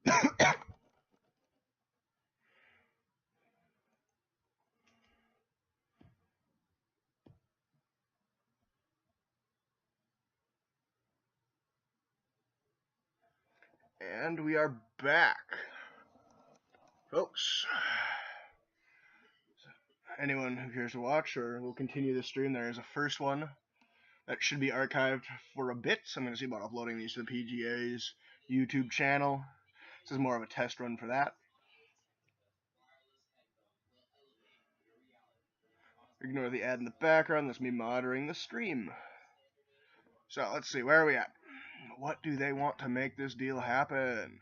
And we are back. Folks, anyone who cares to watch or will continue the stream, there is a first one that should be archived for a bit. So I'm going to see about uploading these to the PGA's YouTube channel. This is more of a test run for that. Ignore the ad in the background. That's me monitoring the stream. So let's see, where are we at? What do they want to make this deal happen?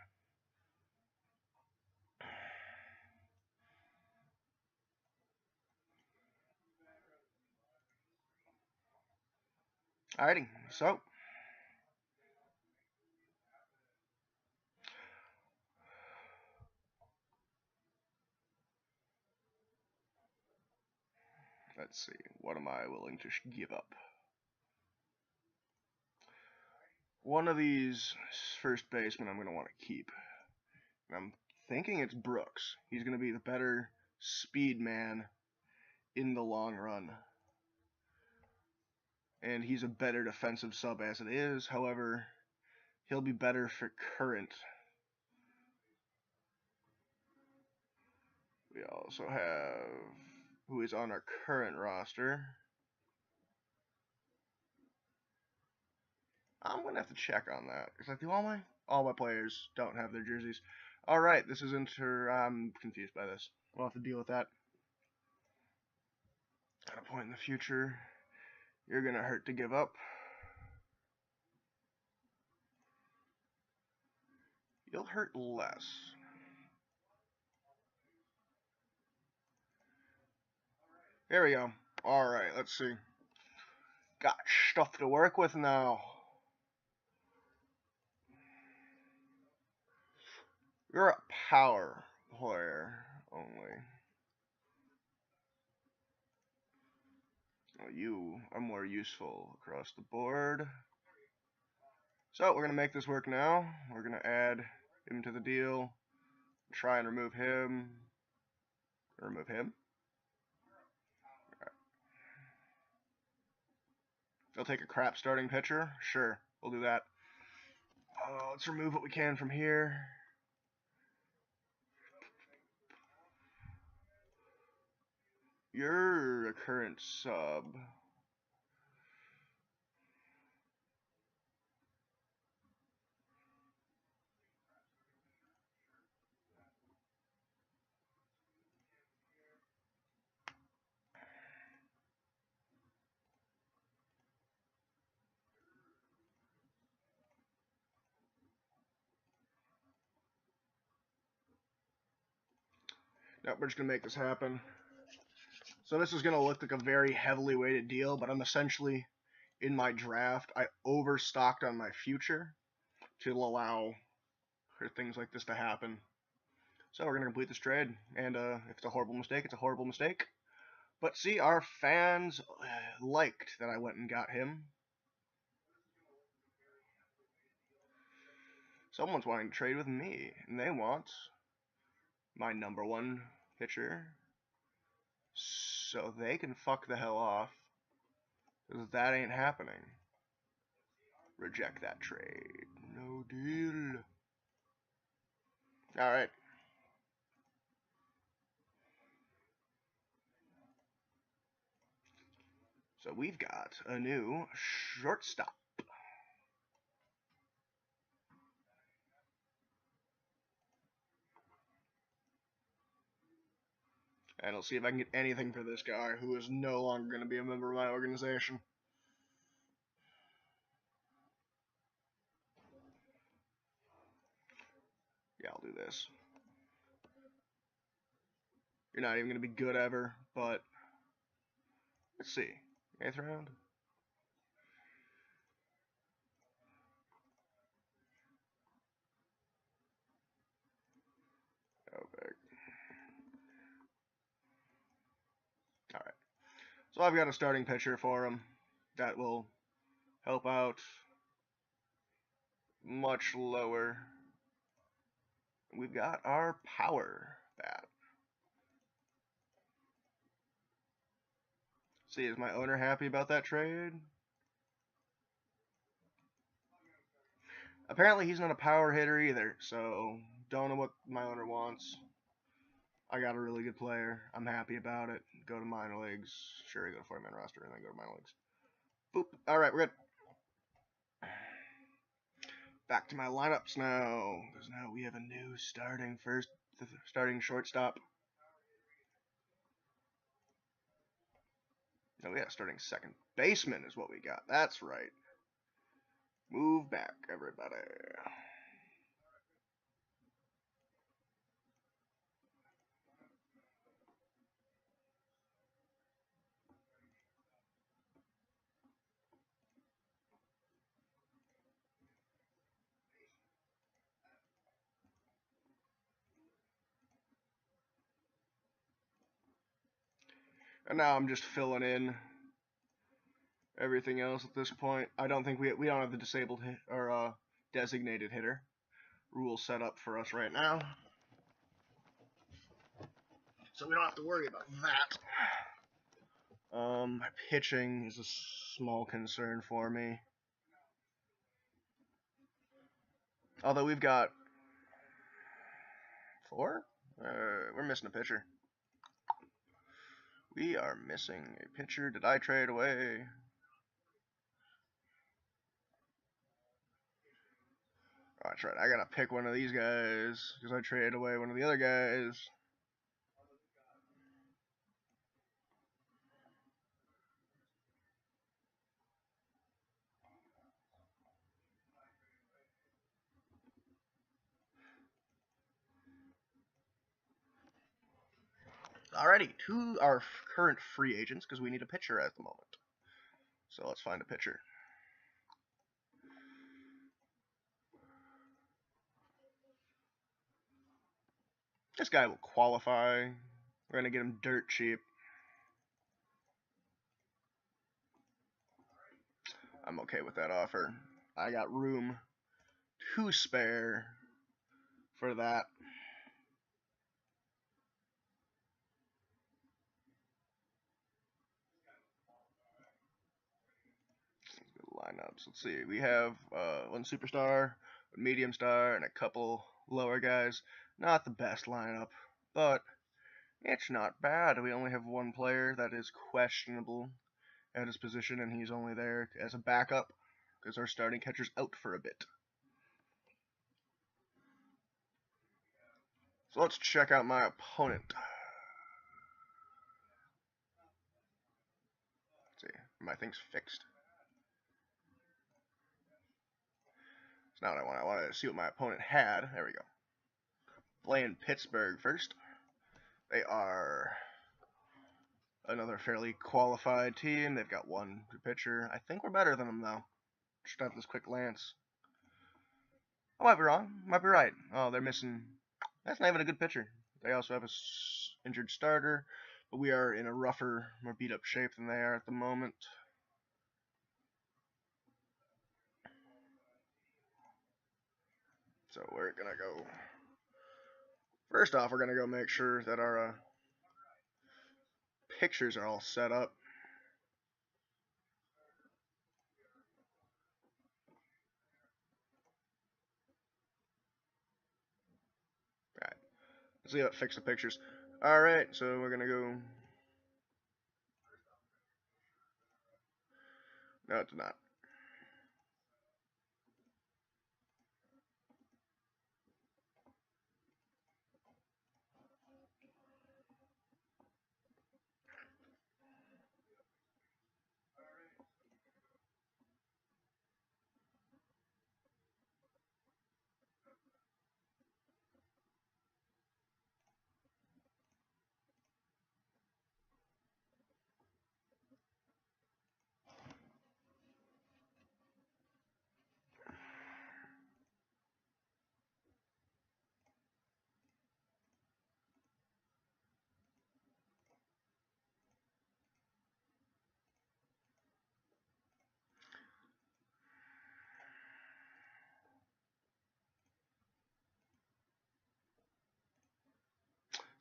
Alrighty, so let's see, what am I willing to give up? One of these first basemen I'm going to want to keep. And I'm thinking it's Brooks. He's going to be the better speed man in the long run. And he's a better defensive sub as it is. However, he'll be better for current. We also have who is on our current roster. I'm gonna have to check on that because I think all my players don't have their jerseys. All right, this is I'm confused by this. We'll have to deal with that at a point in the future. You're gonna hurt to give up. You'll hurt less. There we go. All right, let's see. Got stuff to work with now. You're a power player only. Well, you are more useful across the board. So we're going to make this work now. We're going to add him to the deal. Try and remove him. Remove him. Right. They'll take a crap starting pitcher. Sure, we'll do that. Let's remove what we can from here. You're a current sub. Nope, we're just going to make this happen. So this is going to look like a very heavily weighted deal, but I'm essentially, in my draft, I overstocked on my future to allow for things like this to happen. So we're going to complete this trade, and if it's a horrible mistake, it's a horrible mistake. But see, our fans liked that I went and got him. Someone's wanting to trade with me, and they want my #1 pitcher, so they can fuck the hell off, because that ain't happening. Reject that trade. No deal. Alright. So we've got a new shortstop. And I'll see if I can get anything for this guy who is no longer going to be a member of my organization. Yeah, I'll do this. You're not even going to be good ever, but let's see. 8th round? Okay. Alright. So I've got a starting pitcher for him that will help out much lower. We've got our power bat. See, is my owner happy about that trade? Apparently he's not a power hitter either, so don't know what my owner wants. I got a really good player. I'm happy about it. Go to minor leagues. Sure, I go to 40-man roster and then go to minor leagues. Boop. Alright, we're good. Back to my lineups now. Because now we have a new starting shortstop. No, yeah, starting second baseman is what we got. That's right. Move back, everybody. And now I'm just filling in everything else at this point. I don't think we don't have the disabled hit or designated hitter rule set up for us right now, so we don't have to worry about that. My pitching is a small concern for me. Although we've got 4? We're missing a pitcher. We are missing a pitcher. Did I trade away? Oh, that's right. I gotta pick one of these guys because I traded away one of the other guys. Alrighty, to our current free agents because we need a pitcher at the moment. So let's find a pitcher. This guy will qualify. We're gonna get him dirt cheap. I'm okay with that offer. I got room to spare for that. Good lineups. Let's see. We have one superstar, a medium star, and a couple lower guys. Not the best lineup, but it's not bad. We only have one player that is questionable at his position, and he's only there as a backup because our starting catcher's out for a bit. So let's check out my opponent. Let's see, my thing's fixed. It's not what I want. I wanted to see what my opponent had. There we go. Playing Pittsburgh first. They are another fairly qualified team. They've got one pitcher. I think we're better than them, though. Just have this quick glance. I might be wrong. Might be right. Oh, they're missing. That's not even a good pitcher. They also have a injured starter, but we are in a rougher, more beat up shape than they are at the moment. So we're gonna go. First off, we're gonna go make sure that our pictures are all set up. Alright. Let's see how it fix the pictures. Alright, so we're gonna go. No, it's not.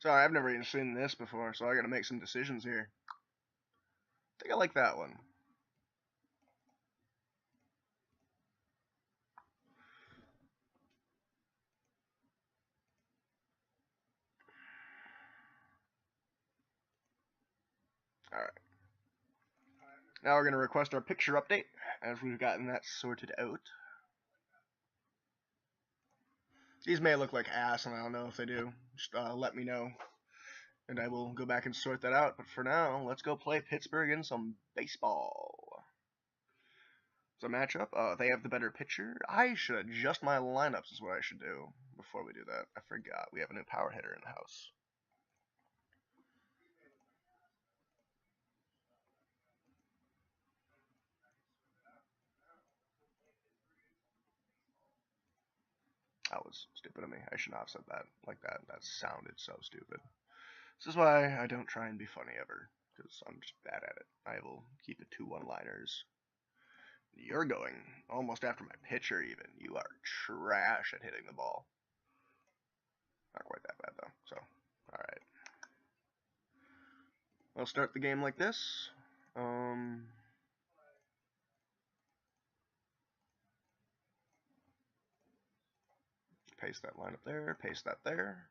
Sorry, I've never even seen this before, so I gotta make some decisions here. I think I like that one. Alright. Now we're gonna request our picture update, as we've gotten that sorted out. These may look like ass, and I don't know if they do. Just let me know, and I will go back and sort that out. But for now, let's go play Pittsburgh in some baseball. It's a matchup. They have the better pitcher. I should adjust my lineups is what I should do before we do that. I forgot. We have a new power hitter in the house. That was stupid of me. I should not have said that like that. That sounded so stupid. This is why I don't try and be funny ever, because I'm just bad at it. I will keep it to one-liners. You're going almost after my pitcher even. You are trash at hitting the ball. Not quite that bad though, so alright. I'll start the game like this. Paste that line up there, paste that there.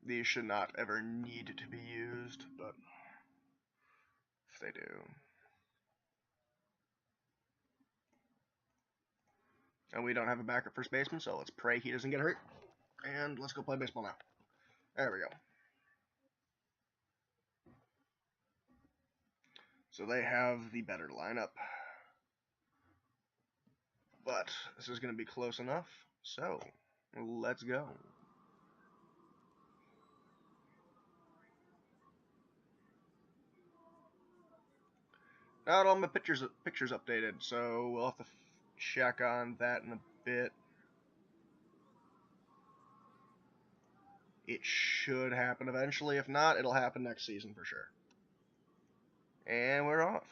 These should not ever need to be used, but if they do. And we don't have a backup first baseman, so let's pray he doesn't get hurt. And let's go play baseball now. There we go. So they have the better lineup. But this is going to be close enough. So, let's go. Not all my pictures updated, so we'll have to check on that in a bit. It should happen eventually. If not, it'll happen next season for sure. And we're off.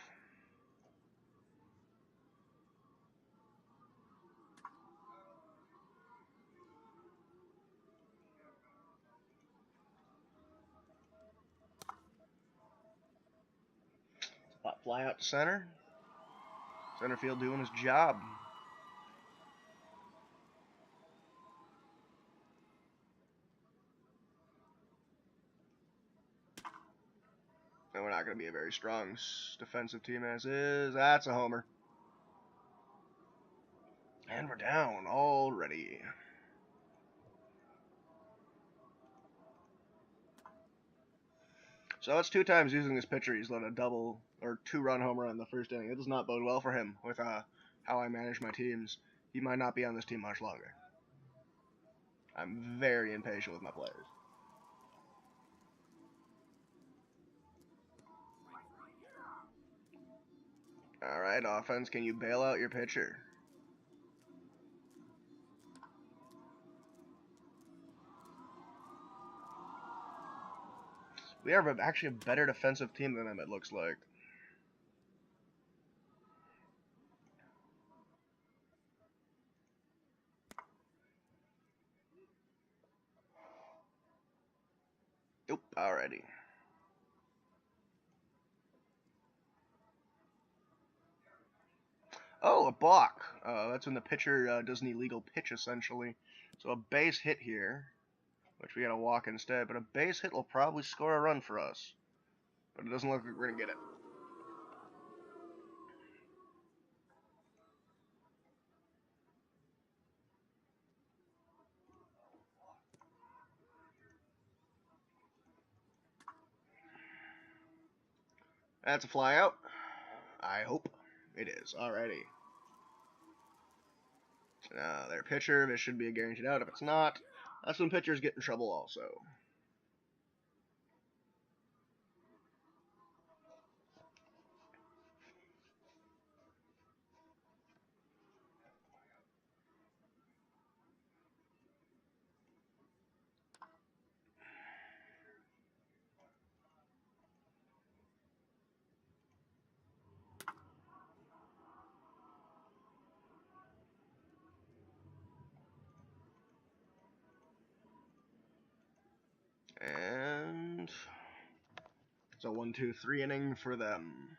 Pop fly out to center. Center field doing his job. And we're not going to be a very strong defensive team as is. That's a homer. And we're down already. So that's 2 times using this pitcher. He's let a double or 2-run homer in the first inning. It does not bode well for him with how I manage my teams. He might not be on this team much longer. I'm very impatient with my players. Alright, offense, can you bail out your pitcher? We are actually a better defensive team than them, it looks like. Nope, alrighty. Oh, a balk. That's when the pitcher does an illegal pitch, essentially. So a base hit here, which we got to walk instead. But a base hit will probably score a run for us. But it doesn't look like we're going to get it. That's a fly out. I hope it is. Alrighty. Their pitcher, this should be a guaranteed out. If it's not, that's when pitchers get in trouble also. And it's a 1-2-3 inning for them.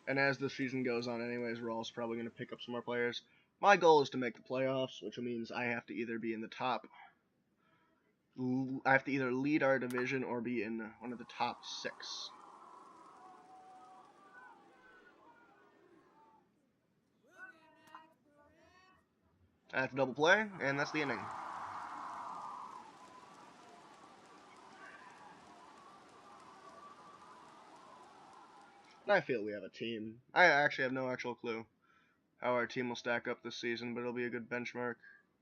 And as the season goes on anyways, we're also probably going to pick up some more players. My goal is to make the playoffs, which means I have to either be in the top... I have to either lead our division or be in one of the top 6. That's a double play, and that's the inning. And I feel we have a team. I actually have no actual clue how our team will stack up this season, but it'll be a good benchmark.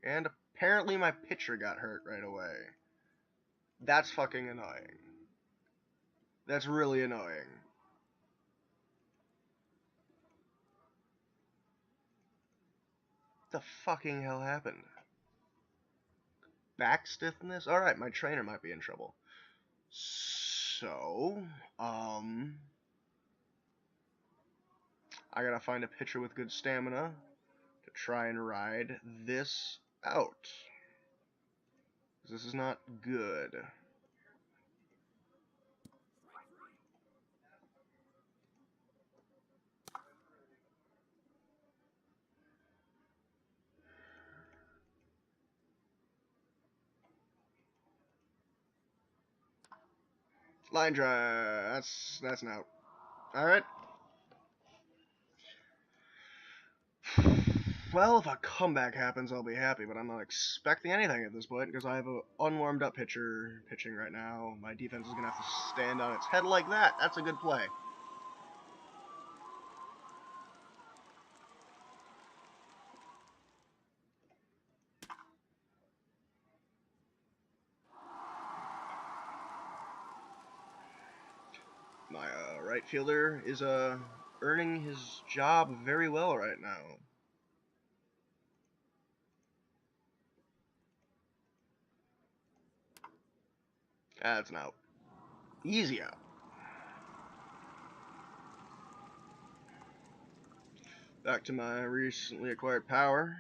And apparently my pitcher got hurt right away. That's fucking annoying. That's really annoying. What the fucking hell happened? Back stiffness? Alright, my trainer might be in trouble. So, I gotta find a pitcher with good stamina to try and ride this out. This is not good. Line drive. That's an out. Alright. Well, if a comeback happens, I'll be happy, but I'm not expecting anything at this point because I have an unwarmed up pitcher pitching right now. My defense is going to have to stand on its head like that. That's a good play. My right fielder is earning his job very well right now. That's an out. Easy out. Back to my recently acquired power.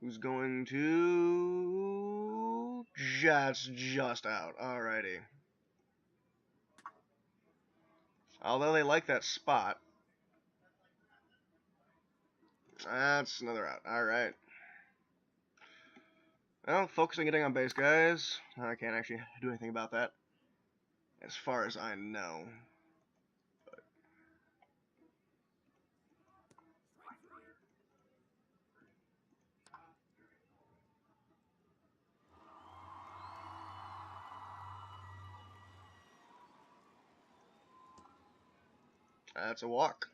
Who's going to... just out. Alrighty. Although they like that spot. That's another out. Alright. Well, focusing getting on base, guys. I can't actually do anything about that. As far as I know. That's a walk.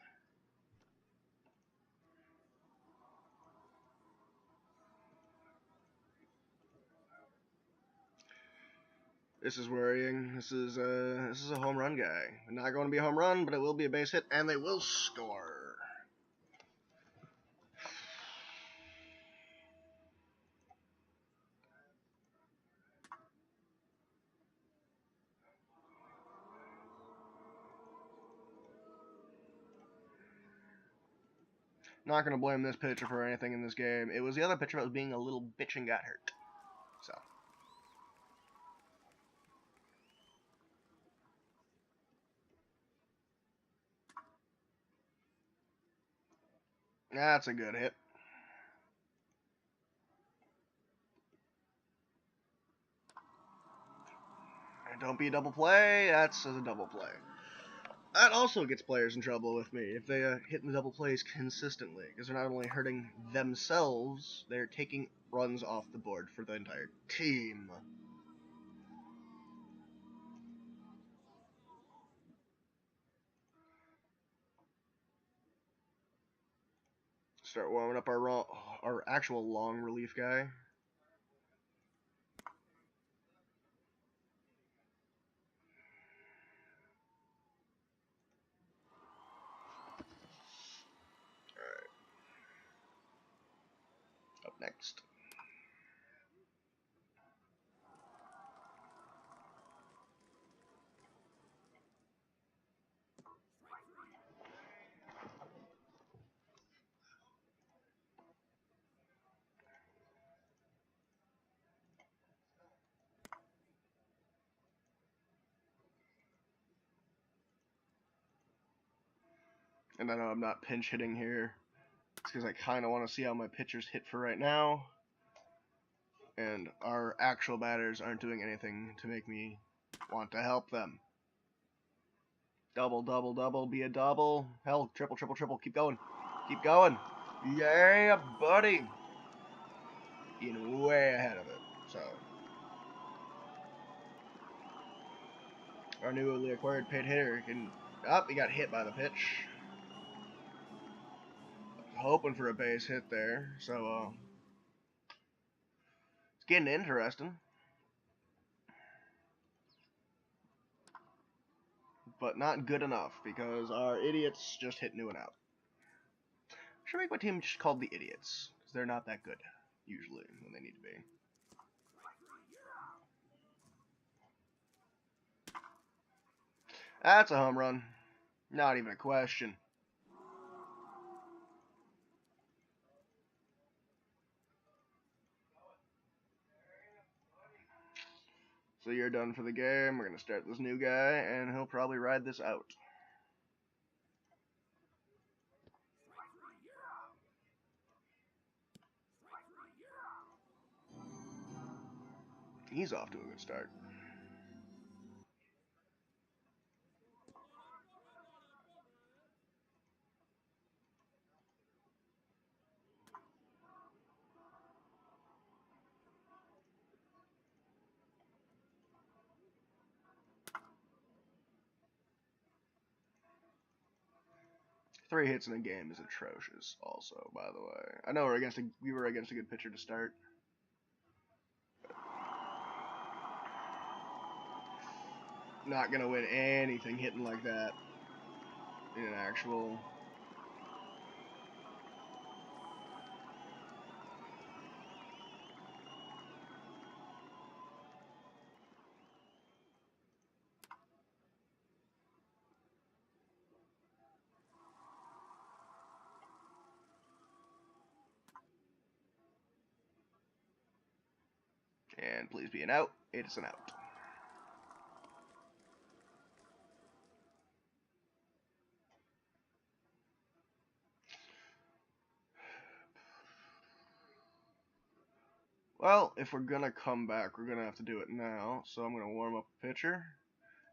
This is worrying. This is a home run guy. Not going to be a home run, but it will be a base hit, and they will score. Not going to blame this pitcher for anything in this game. It was the other pitcher that was being a little bitch and got hurt. So. That's a good hit. And don't be a double play. That's a double play. That also gets players in trouble with me if they hit the double plays consistently, because they're not only hurting themselves, they're taking runs off the board for the entire team. Start warming up our actual long relief guy. Alright. Up next. And I know I'm not pinch hitting here. It's because I kind of want to see how my pitchers hit for right now. And our actual batters aren't doing anything to make me want to help them. Double, double, double, be a double. Hell, triple, triple, triple. Keep going. Keep going. Yeah, buddy. Being way ahead of it. So, our newly acquired pit hitter can... Oh, he got hit by the pitch. Hoping for a base hit there. So, it's getting interesting. But not good enough because our idiots just hit new and out. I should make my team just called the Idiots, because they're not that good, usually, when they need to be. That's a home run. Not even a question. So you're done for the game. We're going to start this new guy, and he'll probably ride this out. He's off to a good start. Three hits in a game is atrocious, also, by the way. I know we were against a good pitcher to start. Not going to win anything hitting like that in an actual... And please be an out. It's an out. Well, if we're going to come back, we're going to have to do it now. So I'm going to warm up the pitcher,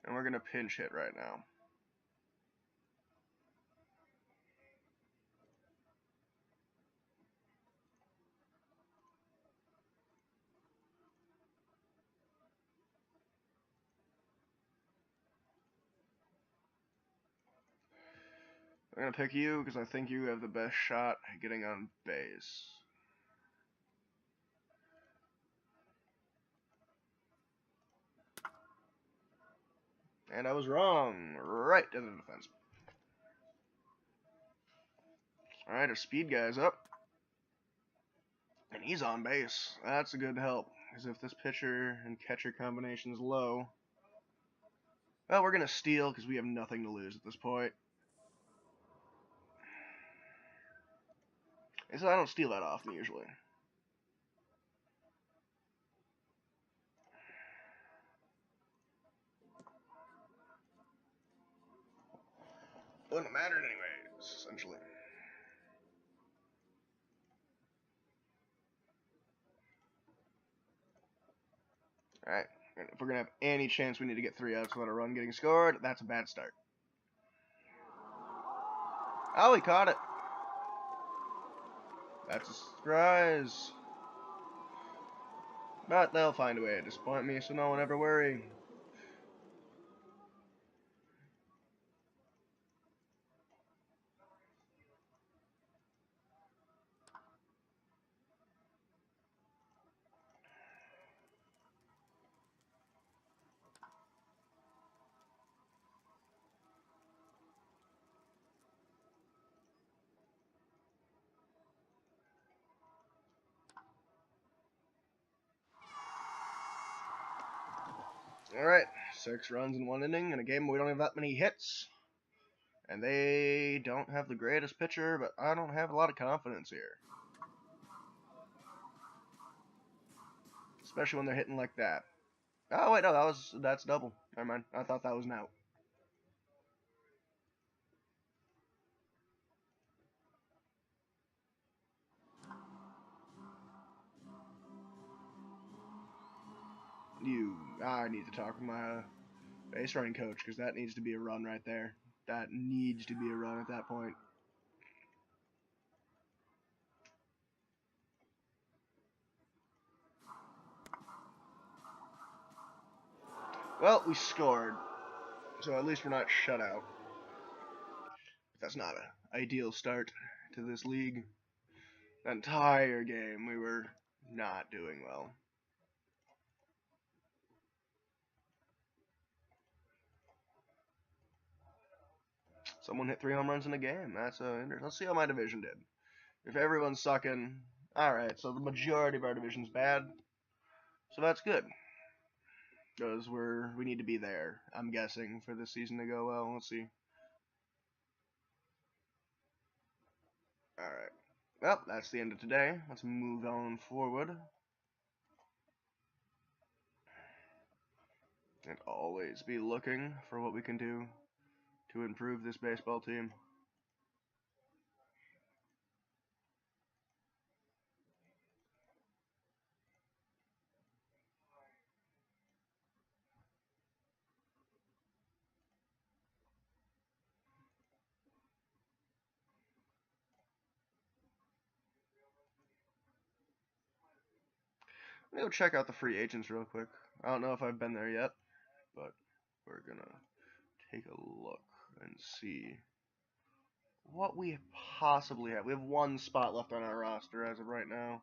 and we're going to pinch hit right now. I'm going to pick you because I think you have the best shot at getting on base. And I was wrong. Right to the defense. Alright, our speed guy's up. And he's on base. That's a good help. Because if this pitcher and catcher combination is low... Well, we're going to steal because we have nothing to lose at this point. And so I don't steal that often, usually. Wouldn't have mattered anyways, essentially. Alright, if we're going to have any chance we need to get 3 outs without a run getting scored, that's a bad start. Oh, he caught it. That's a surprise. But they'll find a way to disappoint me, so no one ever worry. Alright, 6 runs in 1 inning in a game where we don't have that many hits. And they don't have the greatest pitcher, but I don't have a lot of confidence here. Especially when they're hitting like that. Oh, wait, no, that's double. Never mind. I thought that was an out. I need to talk with my base running coach, because that needs to be a run right there. That needs to be a run at that point. Well, we scored, so at least we're not shut out. That's not an ideal start to this league. The entire game, we were not doing well. Someone hit 3 home runs in a game. That's interesting. Let's see how my division did. If everyone's sucking, alright, so the majority of our division's bad. So that's good. Because we need to be there, I'm guessing, for this season to go well. Let's see. Alright. Well, that's the end of today. Let's move on forward. And always be looking for what we can do to improve this baseball team. Let me go check out the free agents real quick. I don't know if I've been there yet, but we're gonna take a look and see what we possibly have. We have 1 spot left on our roster as of right now.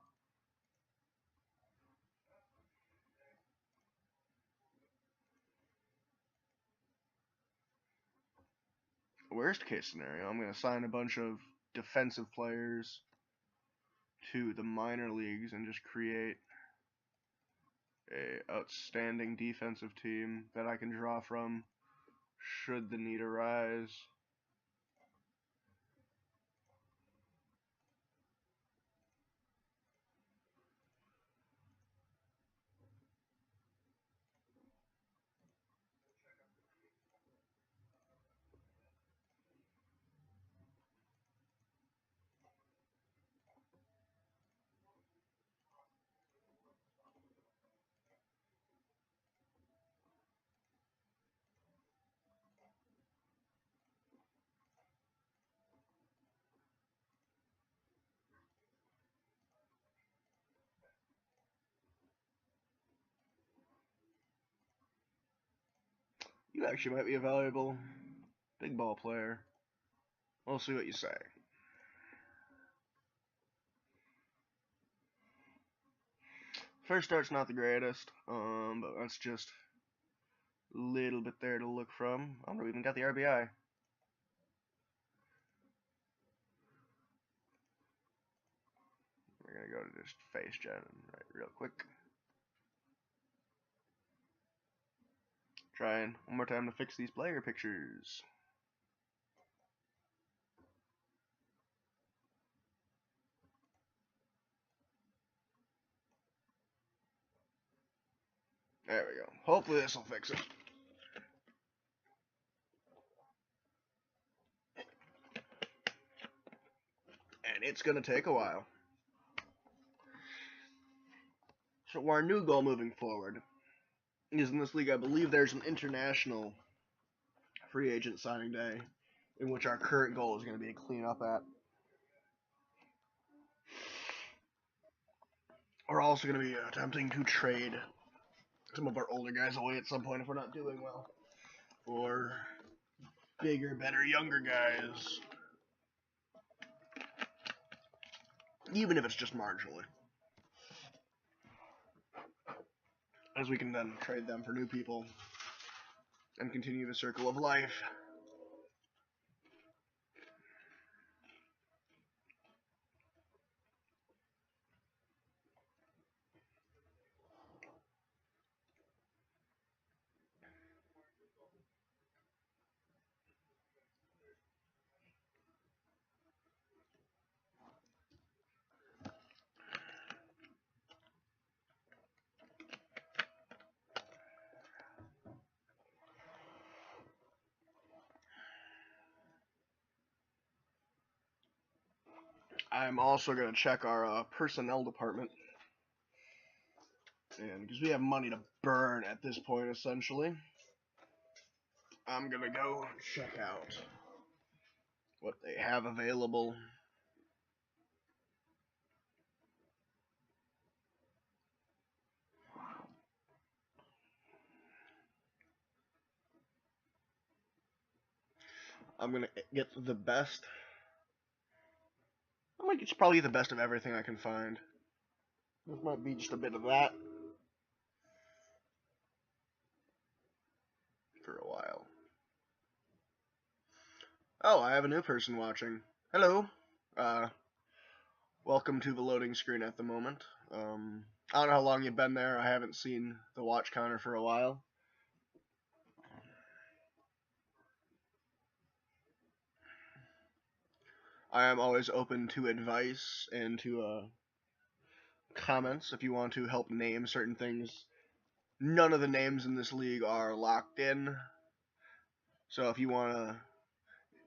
Worst case scenario, I'm going to sign a bunch of defensive players to the minor leagues and just create a outstanding defensive team that I can draw from should the need arise. You actually might be a valuable big ball player. We'll see what you say. First start's not the greatest, but that's just a little bit there to look from. I don't know, we even got the RBI. We're gonna go to just face gen right real quick. Trying one more time to fix these player pictures. There we go. Hopefully this will fix it. And it's going to take a while. So our new goal moving forward is in this league, I believe there's an international free agent signing day in which our current goal is going to be to clean up at. We're also going to be attempting to trade some of our older guys away at some point if we're not doing well, for bigger, better, younger guys, even if it's just marginally, as we can then trade them for new people and continue the circle of life. I'm also going to check our personnel department And because we have money to burn at this point, essentially, I'm going to go check out what they have available. I'm going to get the best. I might get probably the best of everything I can find. This might be just a bit of that for a while. Oh, I have a new person watching. Hello. Welcome to the loading screen at the moment. I don't know how long you've been there. I haven't seen the watch counter for a while. I am always open to advice and to comments if you want to help name certain things. None of the names in this league are locked in. So if you want to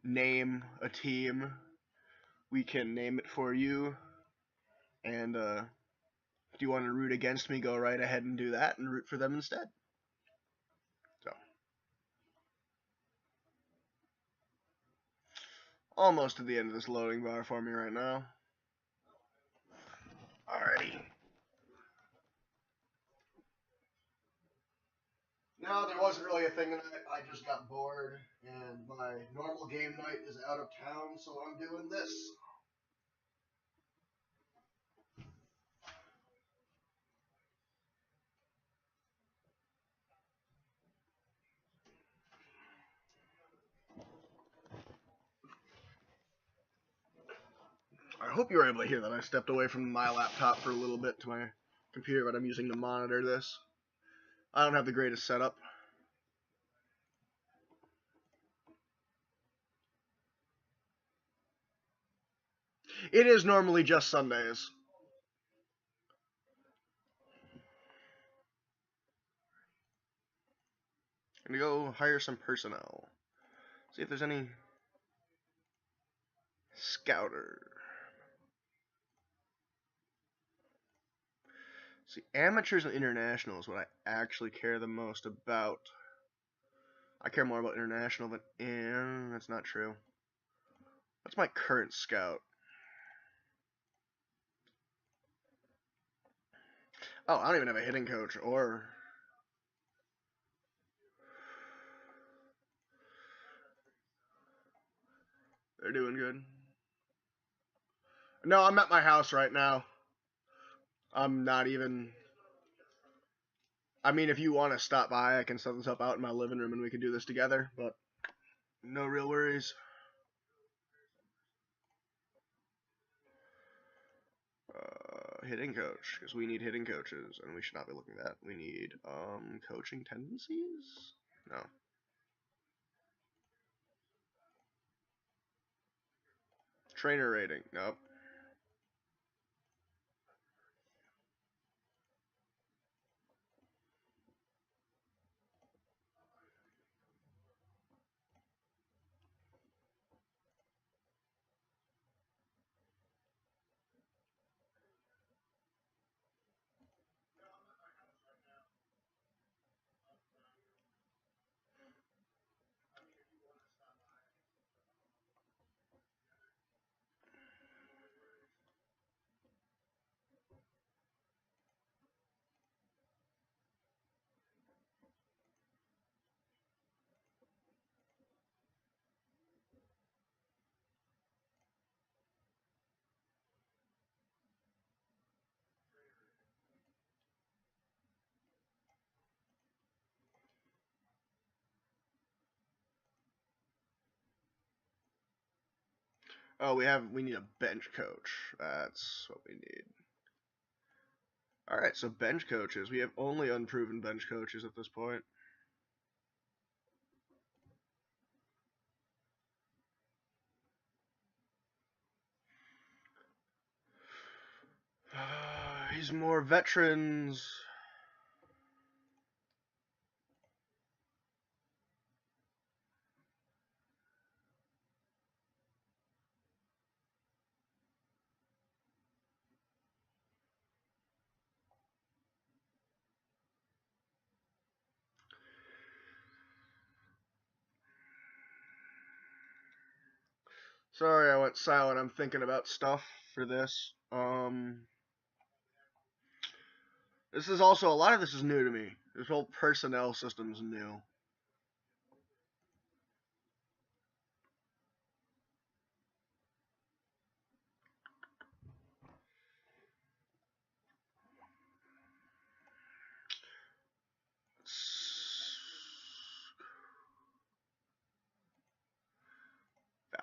name a team, we can name it for you. And if you want to root against me, go right ahead and do that and root for them instead. So, almost to the end of this loading bar for me right now. Alrighty. No, there wasn't really a thing tonight. I just got bored, and my normal game night is out of town, so I'm doing this. I hope you were able to hear that. I stepped away from my laptop for a little bit to my computer, but I'm using to monitor this. I don't have the greatest setup. It is normally just Sundays. I'm gonna go hire some personnel. See if there's any scouter. See, amateurs and international is what I actually care the most about. I care more about international than that's not true. What's my current scout? Oh, I don't even have a hitting coach or they're doing good. No, I'm at my house right now. I'm not even. I mean, if you want to stop by, I can set this up out in my living room and we can do this together, but no real worries. Hitting coach, because we need hitting coaches, and we should not be looking at that. We need coaching tendencies? No. Trainer rating? Nope. Oh, we need a bench coach. That's what we need. Alright, so bench coaches. We have only unproven bench coaches at this point. He's more veterans. Sorry I went silent. I'm thinking about stuff for this. This is also, a lot of this is new to me. This whole personnel system is new.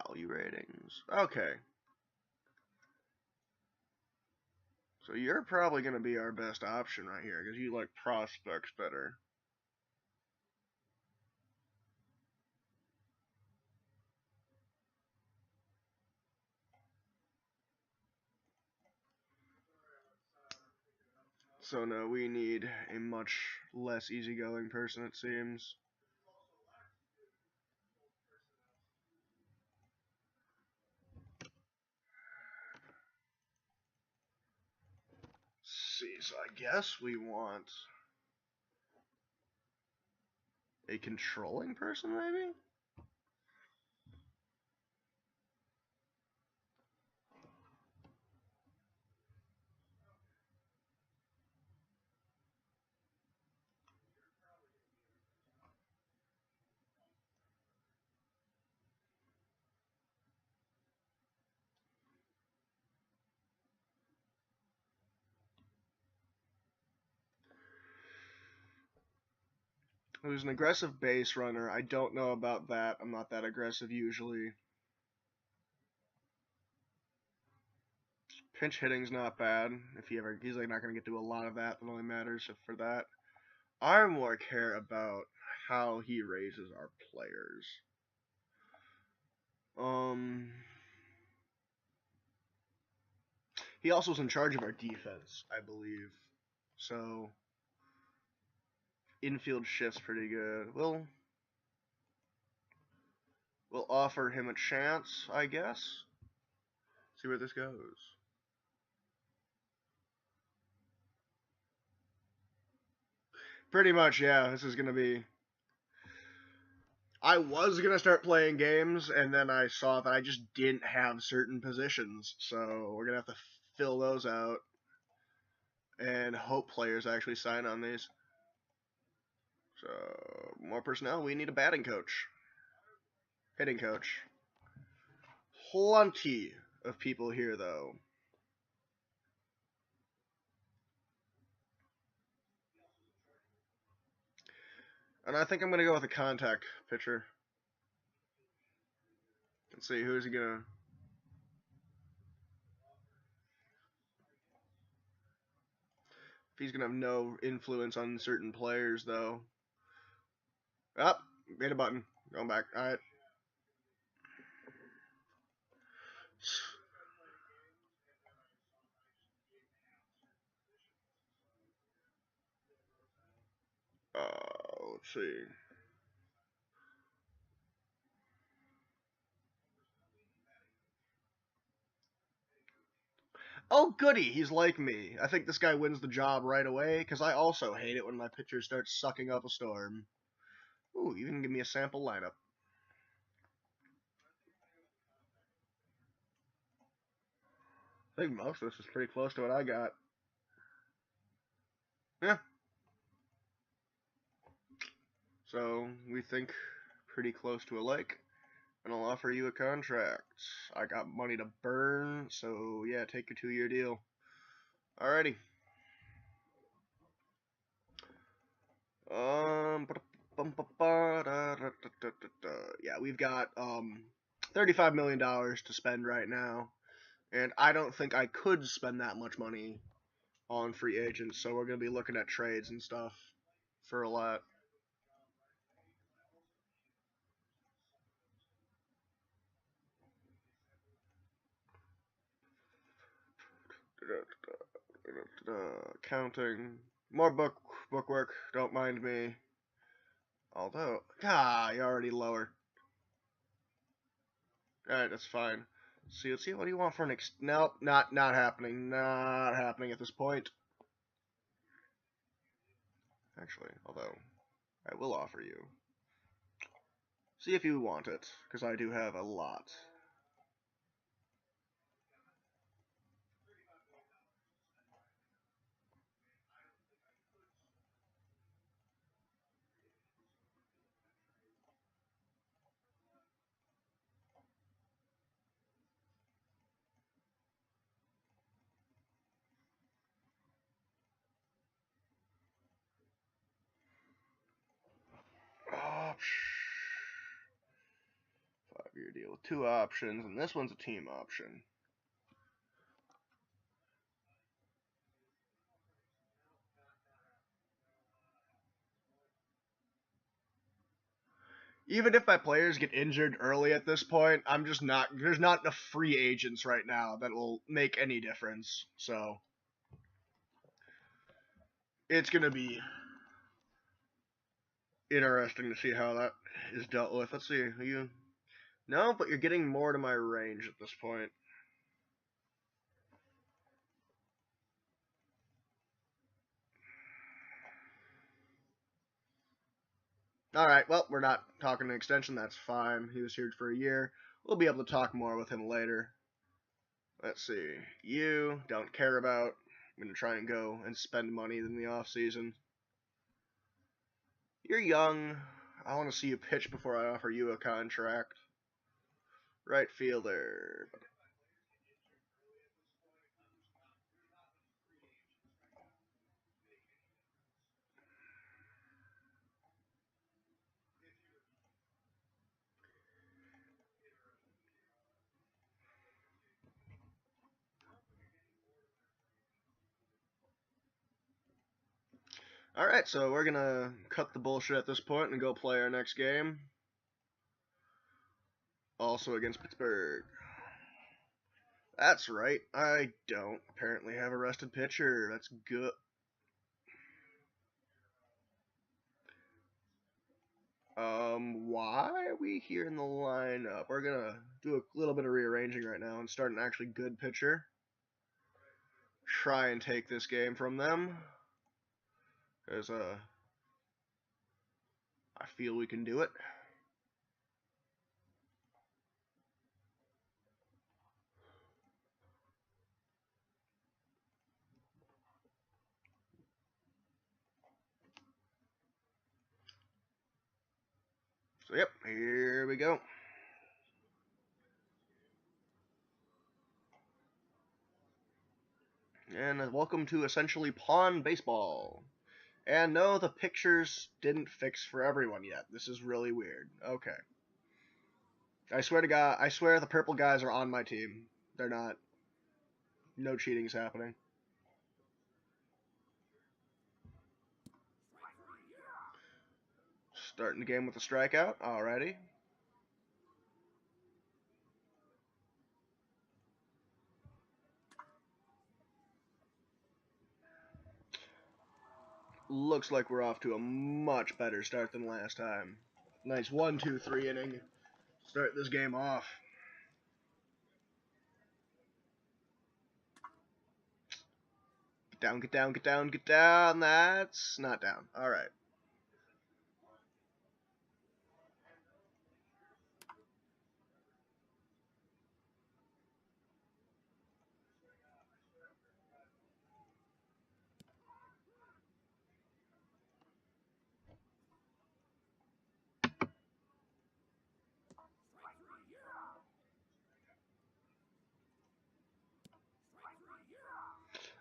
Value ratings. Okay. So you're probably going to be our best option right here because you like prospects better. So no, we need a much less easygoing person, it seems. Let's see, so I guess we want a controlling person, maybe? Who's an aggressive base runner. I don't know about that. I'm not that aggressive usually. Pinch hitting's not bad. If he's like not gonna get to a lot of that. That only matters for that. I more care about how he raises our players. He also was in charge of our defense, I believe. So infield shift's pretty good. We'll offer him a chance, I guess. See where this goes. Pretty much, yeah. This is gonna be. I was gonna start playing games, and then I saw that I just didn't have certain positions, so we're gonna have to fill those out and hope players actually sign on these. So more personnel. We need a batting coach, hitting coach. Plenty of people here, though. And I think I'm gonna go with a contact pitcher. Let's see, who's he gonna? If he's gonna have no influence on certain players, though. Up, hit a button. Going back. All right. Let's see. Oh, goody, he's like me. I think this guy wins the job right away, because I also hate it when my pitcher starts sucking up a storm. Ooh, even give me a sample lineup. I think most of this is pretty close to what I got. Yeah. So, we think pretty close to a lake, and I'll offer you a contract. I got money to burn, so yeah, take your 2-year deal. Alrighty. Yeah, we've got $35 million to spend right now, and I don't think I could spend that much money on free agents, so we're gonna be looking at trades and stuff for a lot. Counting more bookwork. Don't mind me. Although, you're already lower. Alright, that's fine. See, let's see. What do you want for an Nope, not happening. Not happening at this point. Actually, although I will offer you. See if you want it, because I do have a lot. 5-year deal with 2 options, and this one's a team option. Even if my players get injured early at this point, I'm just not. There's not enough free agents right now that will make any difference. So it's gonna be interesting to see how that is dealt with. Let's see. No, but you're getting more to my range at this point. Alright, well, we're not talking an extension. That's fine. He was here for a year. We'll be able to talk more with him later. Let's see. You don't care about. I'm going to try and go and spend money in the off season. You're young. I want to see you pitch before I offer you a contract. Right fielder. Alright, so we're going to cut the bullshit at this point and go play our next game. Also against Pittsburgh. That's right, I don't apparently have a rested pitcher. That's good. Why are we here in the lineup? We're gonna do a little bit of rearranging right now and start an actually good pitcher. Try and take this game from them. Because, I feel we can do it. So, yep, here we go. And welcome to essentially pawn baseball. And no, the pictures didn't fix for everyone yet. This is really weird. Okay. I swear to God, I swear the purple guys are on my team. They're not. No cheating's happening. Starting the game with a strikeout. Alrighty. Looks like we're off to a much better start than last time. Nice 1, 2, 3 inning. Start this game off. Get down, get down, get down, get down. That's not down. Alright.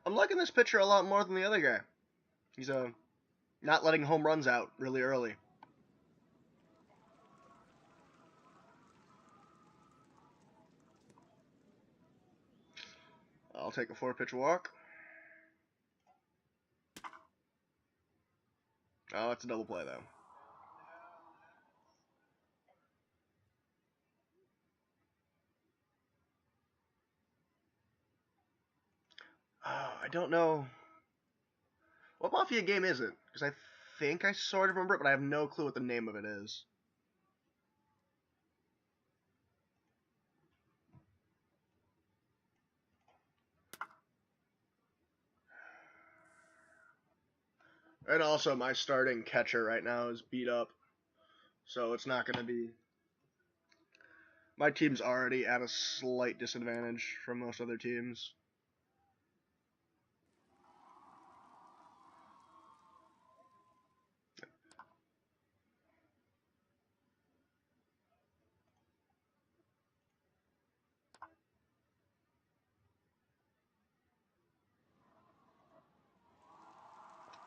I'm liking this pitcher a lot more than the other guy. He's not letting home runs out really early. I'll take a 4-pitch walk. Oh, it's a double play though. Oh, I don't know. What Mafia game is it? Because I think I sort of remember it, but I have no clue what the name of it is. And also, my starting catcher right now is beat up. So it's not going to be... My team's already at a slight disadvantage from most other teams.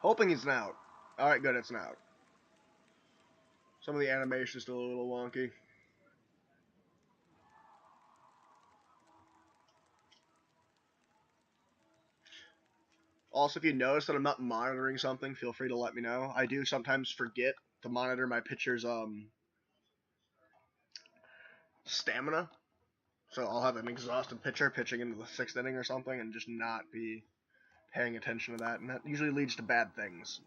Hoping he's an out. Alright, good, it's an out. Some of the animation is still a little wonky. Also, if you notice that I'm not monitoring something, feel free to let me know. I do sometimes forget to monitor my pitcher's stamina. So I'll have an exhausted pitcher pitching into the 6th inning or something and just not be paying attention to that. And that usually leads to bad things.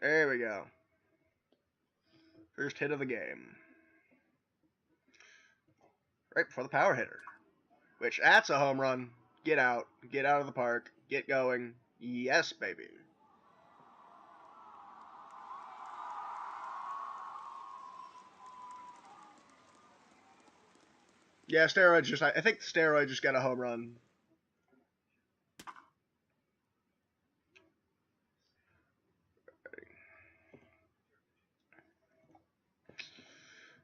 There we go. First hit of the game. Right before the power hitter. Which, that's a home run. Get out. Get out of the park. Get going. Yes, baby. Yeah, steroids just... I think steroid just got a home run.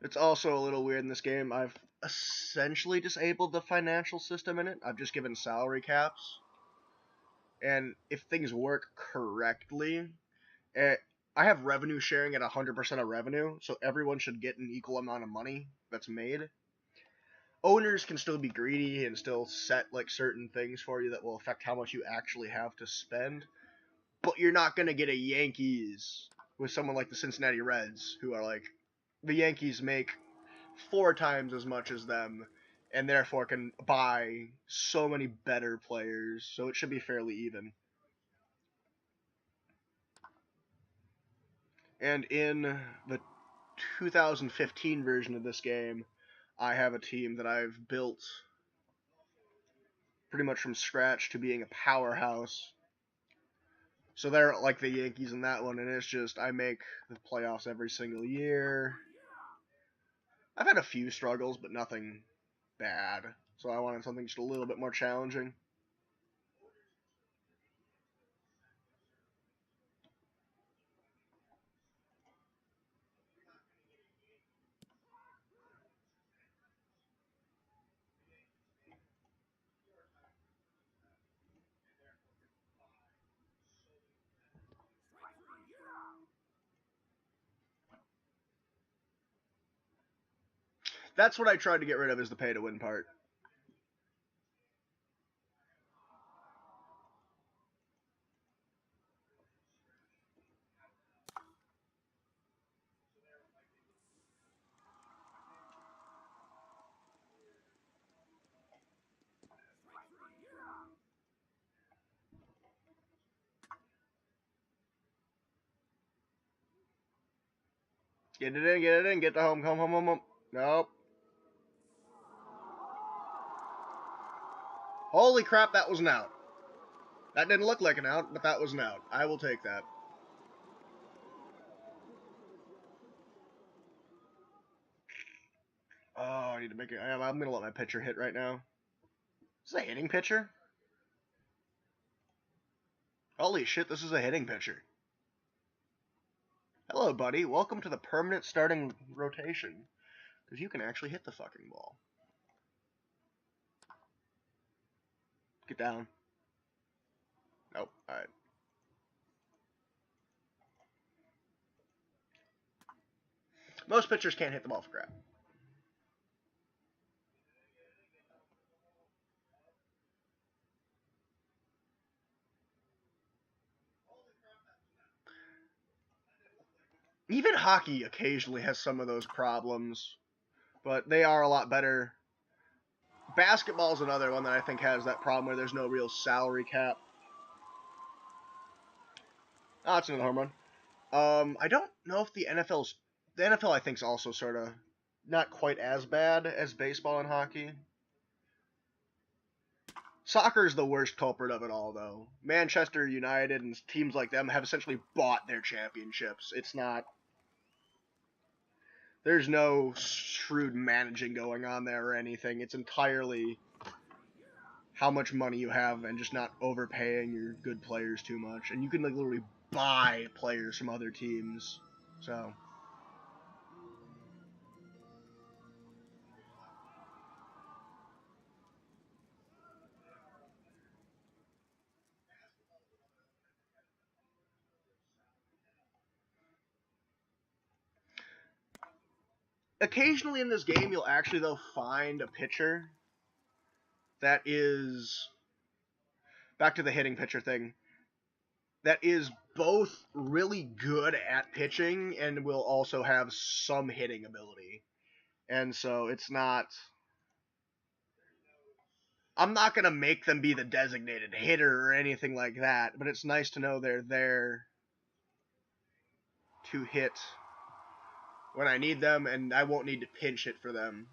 It's also a little weird in this game. I've essentially disabled the financial system in it. I've just given salary caps. And if things work correctly, I have revenue sharing at 100% of revenue, so everyone should get an equal amount of money that's made. Owners can still be greedy and still set like certain things for you that will affect how much you actually have to spend. But you're not going to get a Yankees with someone like the Cincinnati Reds, who are like, the Yankees make 4 times as much as them, and therefore can buy so many better players, so it should be fairly even. And in the 2015 version of this game, I have a team that I've built pretty much from scratch to being a powerhouse. So they're like the Yankees in that one, and it's just, I make the playoffs every single year. I've had a few struggles, but nothing bad. So I wanted something just a little bit more challenging. That's what I tried to get rid of, is the pay-to-win part. Get it in, get the home. Nope. Holy crap, that was an out. That didn't look like an out, but that was an out. I will take that. Oh, I need to make it. I'm going to let my pitcher hit right now. Is this a hitting pitcher? Holy shit, this is a hitting pitcher. Hello, buddy. Welcome to the permanent starting rotation. Because you can actually hit the fucking ball. Get down. Nope. Alright. Most pitchers can't hit the ball for crap. Even hockey occasionally has some of those problems, but they are a lot better. Basketball's another one that I think has that problem where there's no real salary cap. Oh, that's another home run. I don't know if the NFL I think is also sort of not quite as bad as baseball and hockey. Soccer is the worst culprit of it all, though. Manchester United and teams like them have essentially bought their championships. It's not... There's no shrewd managing going on there or anything. It's entirely how much money you have and just not overpaying your good players too much. And you can like literally buy players from other teams. So... occasionally in this game, you'll actually, though, find a pitcher that is, back to the hitting pitcher thing, that is both really good at pitching and will also have some hitting ability. And so it's not... I'm not going to make them be the designated hitter or anything like that, but it's nice to know they're there to hit when I need them, and I won't need to pinch hit for them.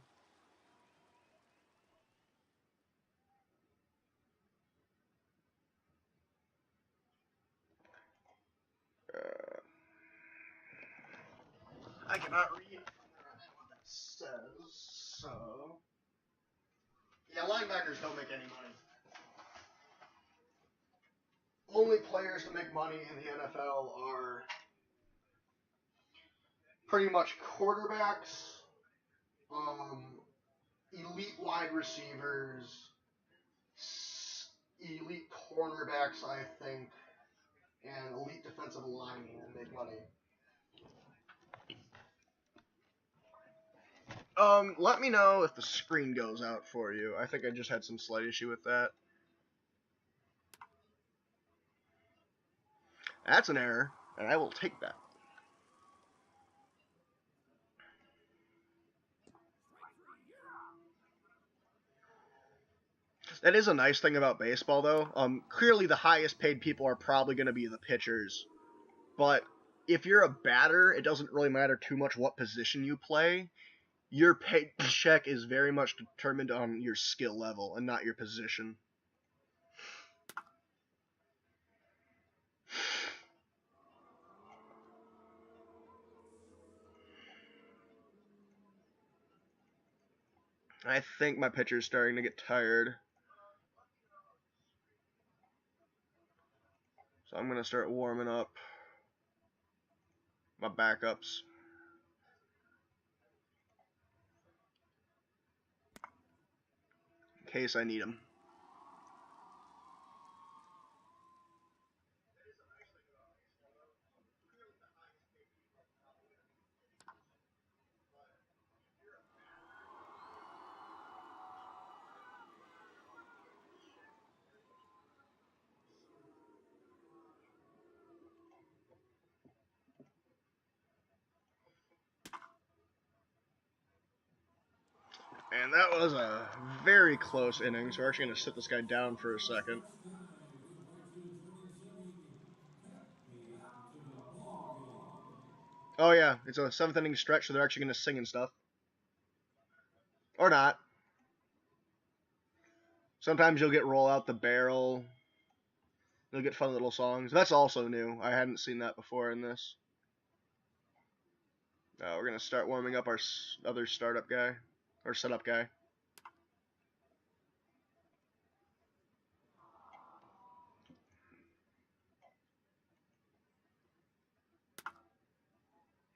I cannot read what that says, so... Yeah, linebackers don't make any money. Only players that make money in the NFL are pretty much quarterbacks, elite wide receivers, elite cornerbacks, I think, and elite defensive linemen make money. Let me know if the screen goes out for you. I think I just had some slight issue with that. That's an error, and I will take that. That is a nice thing about baseball, though. Clearly the highest paid people are probably going to be the pitchers. But if you're a batter, it doesn't really matter too much what position you play. Your paycheck is very much determined on your skill level and not your position. I think my pitcher's starting to get tired. So I'm going to start warming up my backups. In case I need them. And that was a very close inning, so we're actually going to sit this guy down for a second. Oh yeah, it's a 7th inning stretch, so they're actually going to sing and stuff. Or not. Sometimes you'll get Roll Out the Barrel. You'll get fun little songs. That's also new. I hadn't seen that before in this. We're going to start warming up our other startup guy. Or setup guy.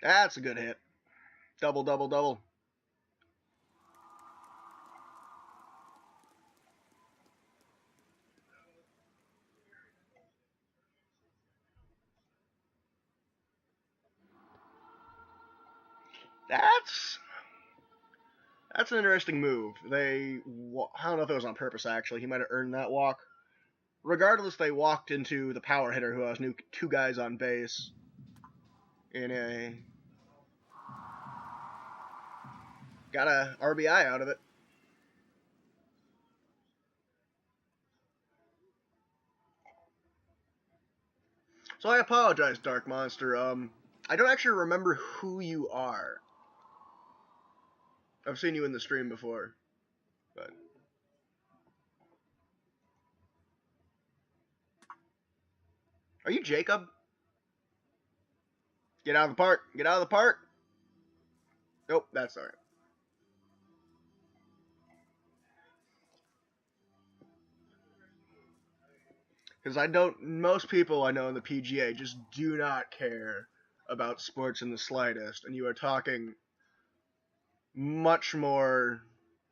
That's a good hit. Double, double, double. That's an interesting move. I don't know if it was on purpose, actually. He might have earned that walk. Regardless, they walked into the power hitter who has 2 guys on base in a... Got a RBI out of it. So I apologize, Dark Monster. I don't actually remember who you are. I've seen you in the stream before, but... Are you Jacob? Get out of the park. Get out of the park. Nope, that's alright. Because most people I know in the PGA just do not care about sports in the slightest, and you are talking much more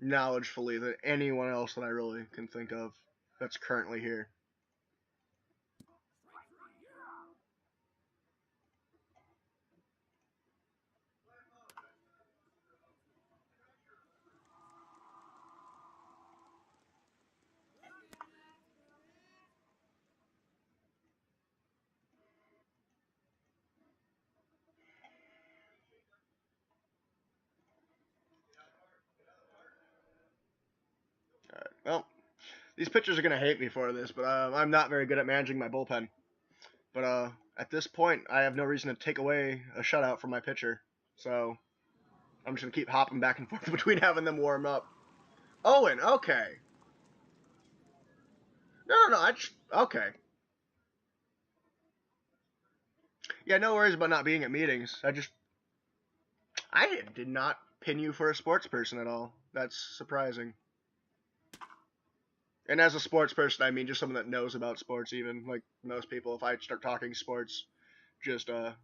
knowledgefully than anyone else that I really can think of that's currently here. These pitchers are gonna hate me for this, but I'm not very good at managing my bullpen. But at this point, I have no reason to take away a shutout from my pitcher. So I'm just gonna keep hopping back and forth between having them warm up. Owen, okay. No. Okay. Yeah, no worries about not being at meetings. I did not pin you for a sports person at all. That's surprising. And as a sports person, I mean just someone that knows about sports. Even like most people, if I start talking sports, just have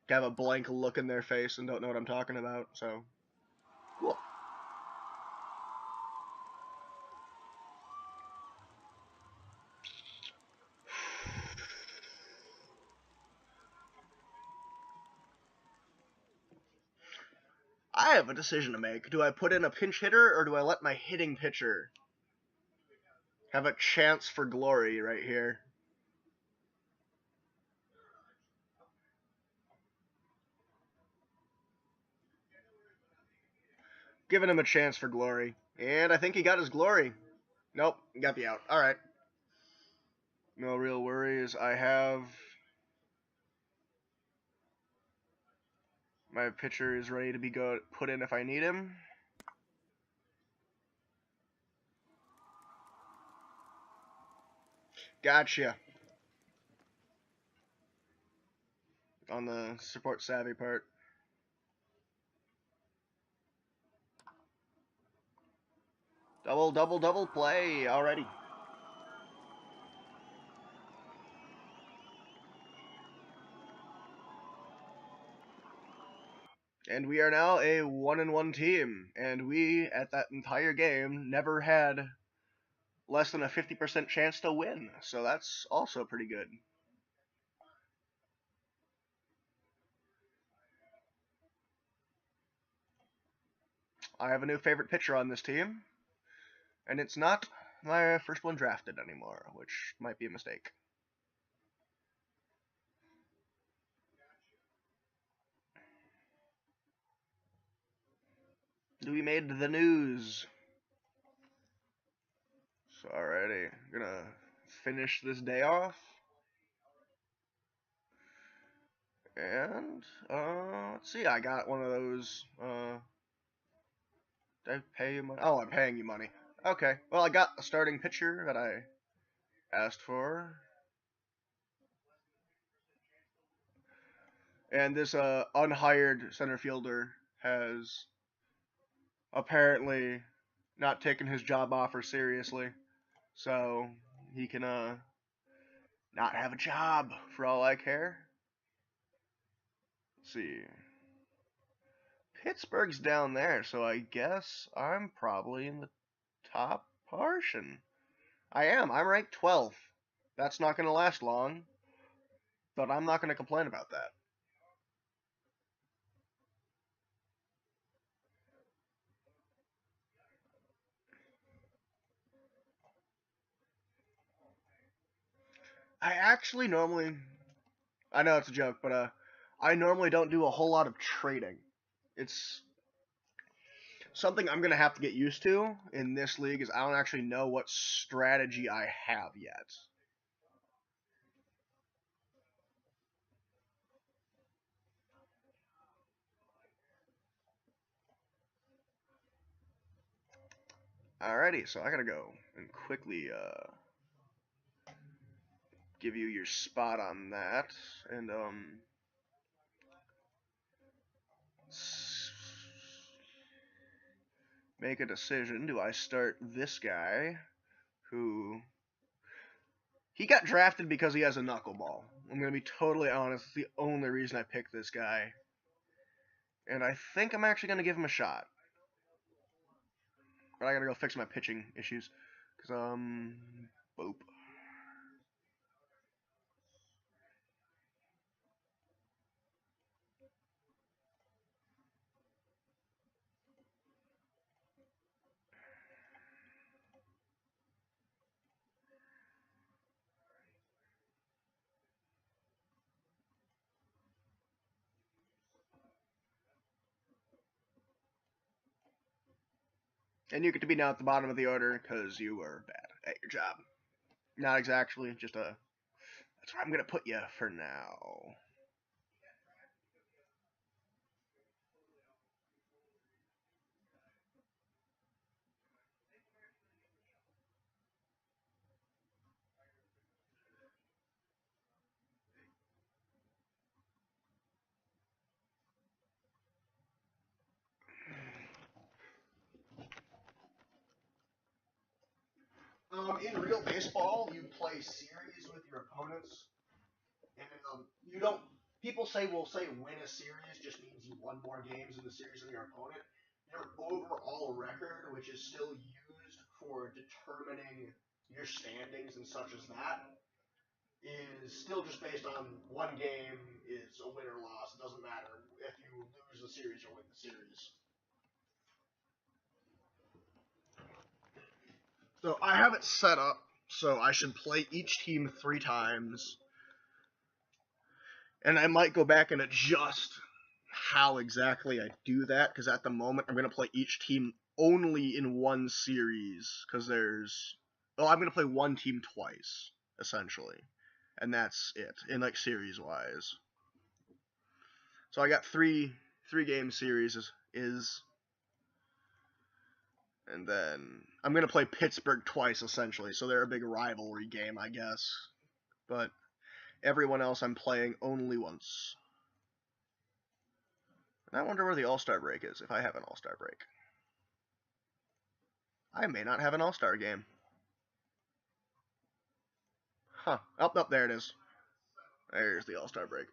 a blank look in their face and don't know what I'm talking about. So cool. I have a decision to make. Do I put in a pinch hitter or do I let my hitting pitcher have a chance for glory right here? Giving him a chance for glory. And I think he got his glory. Nope, he got the out. Alright. No real worries. I have... My pitcher is ready to be put in if I need him. Gotcha. On the support savvy part. Double play. Alrighty. And we are now a 1-1 team. And we, at that entire game, never had less than a 50% chance to win. So that's also pretty good. I have a new favorite pitcher on this team. And it's not my first one drafted anymore, which might be a mistake. We made the news. So, alrighty. Gonna finish this day off. And, let's see. I got one of those, did I pay you money? Oh, I'm paying you money. Okay. Well, I got a starting pitcher that I asked for. And this, unhired center fielder has apparently not taken his job offer seriously. So, he can, not have a job for all I care. Let's see. Pittsburgh's down there, so I guess I'm probably in the top portion. I am. I'm ranked 12th. That's not going to last long, but I'm not going to complain about that. I actually normally, I know it's a joke, but I normally don't do a whole lot of trading. It's something I'm going to have to get used to in this league is I don't actually know what strategy I have yet. Alrighty, so I gotta go and quickly give you your spot on that, and make a decision. Do I start this guy, who he got drafted because he has a knuckleball? I'm gonna be totally honest. It's the only reason I picked this guy, and I think I'm actually gonna give him a shot. But I gotta go fix my pitching issues, cause boop. And you get to be down at the bottom of the order because you were bad at your job. Not exactly, just a. That's where I'm gonna put you for now. In real baseball, you play series with your opponents, and you don't. People will say win a series just means you won more games in the series than your opponent. Your overall record, which is still used for determining your standings and such as that, is still just based on one game is a win or loss. It doesn't matter if you lose the series or win the series. So I have it set up so I should play each team 3 times, and I might go back and adjust how exactly I do that, because at the moment I'm going to play each team only in one series, because I'm going to play one team twice, essentially, and that's it, in like series wise. So I got three game series and then I'm going to play Pittsburgh twice, essentially, so they're a big rivalry game, I guess, but everyone else I'm playing only once. And I wonder where the All-Star break is, if I have an All-Star break. I may not have an All-Star game. Huh. Oh, there it is. There's the All-Star break.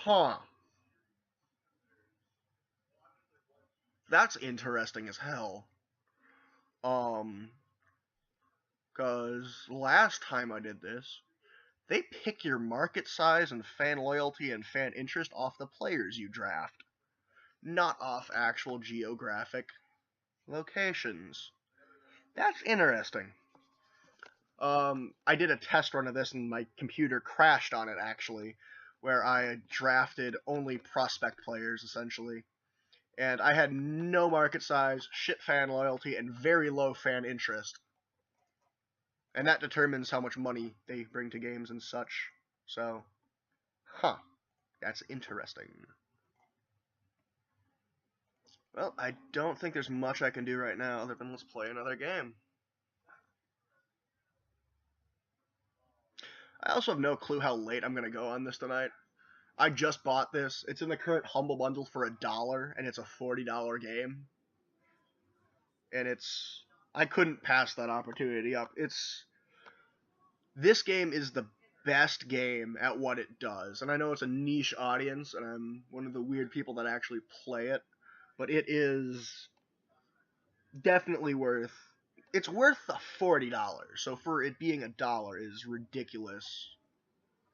Huh. That's interesting as hell. Because last time I did this, they pick your market size and fan loyalty and fan interest off the players you draft, not off actual geographic locations. That's interesting. I did a test run of this and my computer crashed on it actually, where I drafted only prospect players essentially. And I had no market size, shit fan loyalty, and very low fan interest. And that determines how much money they bring to games and such. So, that's interesting. Well, I don't think there's much I can do right now other than let's play another game. I also have no clue how late I'm going to go on this tonight. I just bought this. It's in the current Humble Bundle for $1, and it's a $40 game. And I couldn't pass that opportunity up. This game is the best game at what it does. And I know it's a niche audience, and I'm one of the weird people that actually play it. But it is definitely worth... It's worth the $40. So for it being $1 is ridiculously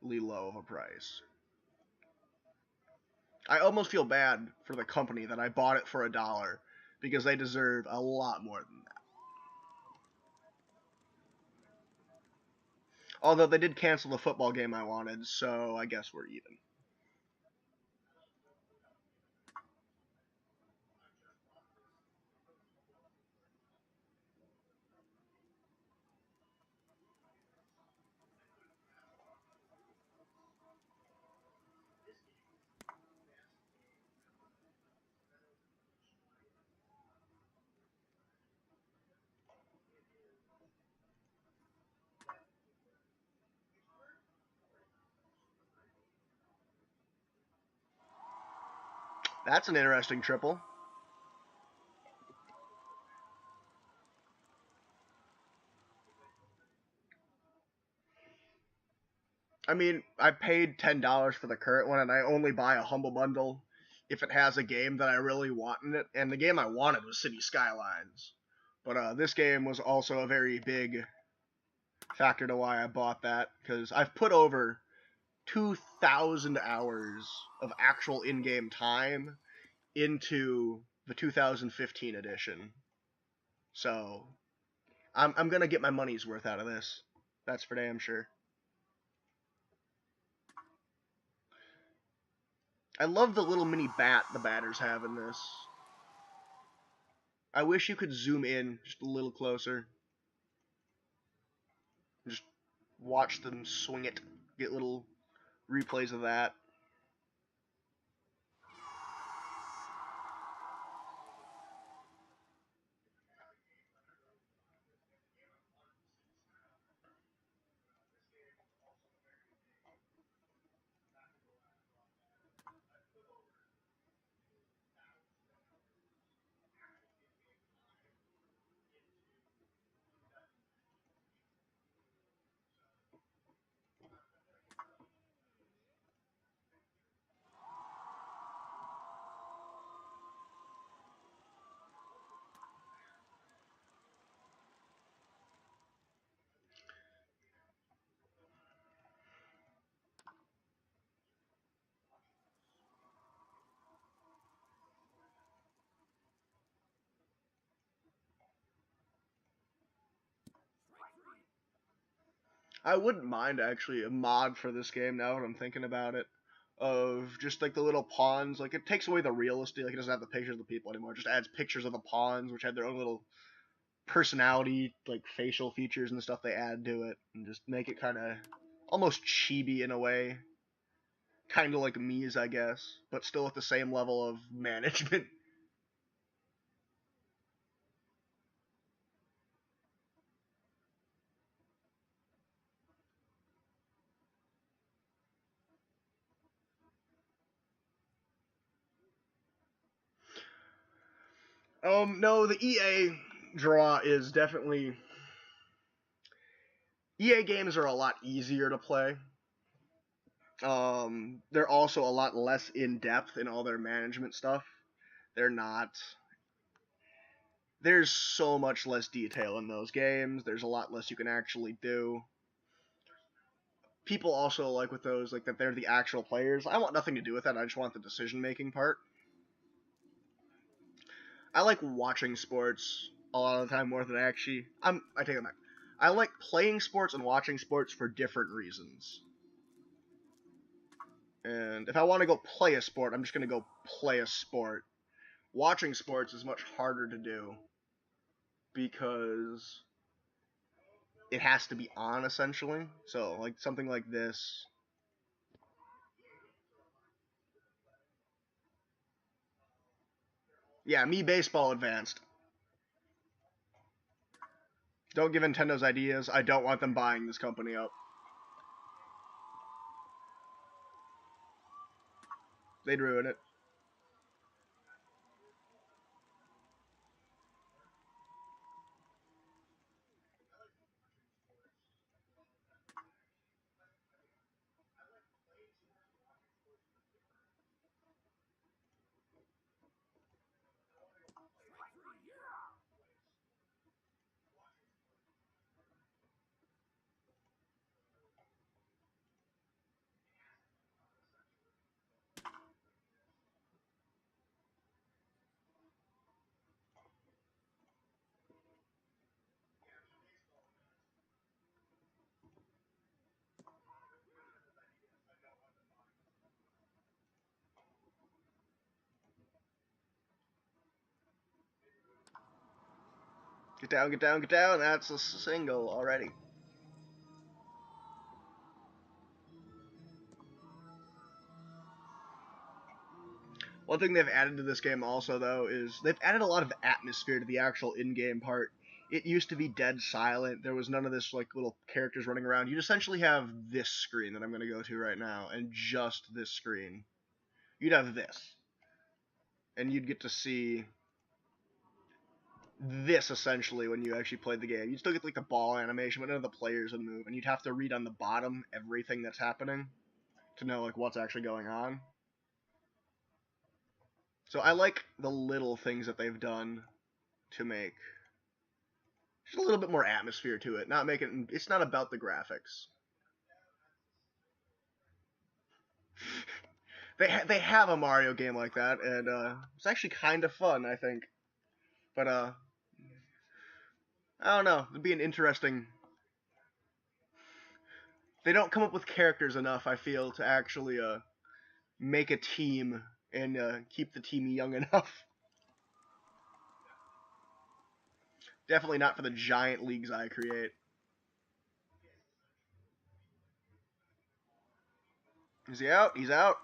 low of a price. I almost feel bad for the company that I bought it for $1 because they deserve a lot more than that. Although they did cancel the football game I wanted, so I guess we're even. That's an interesting triple. I mean, I paid $10 for the current one, and I only buy a Humble Bundle if it has a game that I really want in it. And the game I wanted was City Skylines. But this game was also a very big factor to why I bought that, because I've put over 2,000 hours of actual in-game time into the 2015 edition. So I'm gonna get my money's worth out of this. That's for damn sure. I love the little mini bat the batters have in this. I wish you could zoom in just a little closer. Just watch them swing it. Get little replays of that. I wouldn't mind actually a mod for this game now that I'm thinking about it. Of just like the little pawns, like it takes away the realisty, like it doesn't have the pictures of the people anymore. It just adds pictures of the pawns, which have their own little personality, like facial features and stuff they add to it, and just make it kind of almost chibi in a way, kind of like Mii's, I guess, but still at the same level of management. No, the EA draw is definitely EA games are a lot easier to play. They're also a lot less in depth in all their management stuff. They're not. There's so much less detail in those games. There's a lot less you can actually do. People also like with those, like that they're the actual players. I want nothing to do with that. I just want the decision making part. I like watching sports a lot of the time more than actually. I take it back. I like playing sports and watching sports for different reasons. And if I want to go play a sport, I'm just going to go play a sport. Watching sports is much harder to do because it has to be on essentially. So like something like this. Yeah, me baseball advanced. Don't give Nintendo's ideas. I don't want them buying this company up. They'd ruin it. Get down, get down, get down. That's a single already. One thing they've added to this game also, though, is they've added a lot of atmosphere to the actual in-game part. It used to be dead silent. There was none of this, like, little characters running around. You'd essentially have this screen that I'm going to go to right now, and just this screen. You'd have this. And you'd get to see this, essentially, when you actually played the game. You'd still get, like, the ball animation, but none of the players would move. And you'd have to read on the bottom everything that's happening to know, like, what's actually going on. So I like the little things that they've done to make just a little bit more atmosphere to it. Not making it's not about the graphics. They have a Mario game like that, and it's actually kind of fun, I think. But I don't know. It'd be an interesting. They don't come up with characters enough, I feel, to actually make a team and keep the team young enough. Definitely not for the giant leagues I create. Is he out? He's out.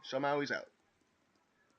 Somehow he's out.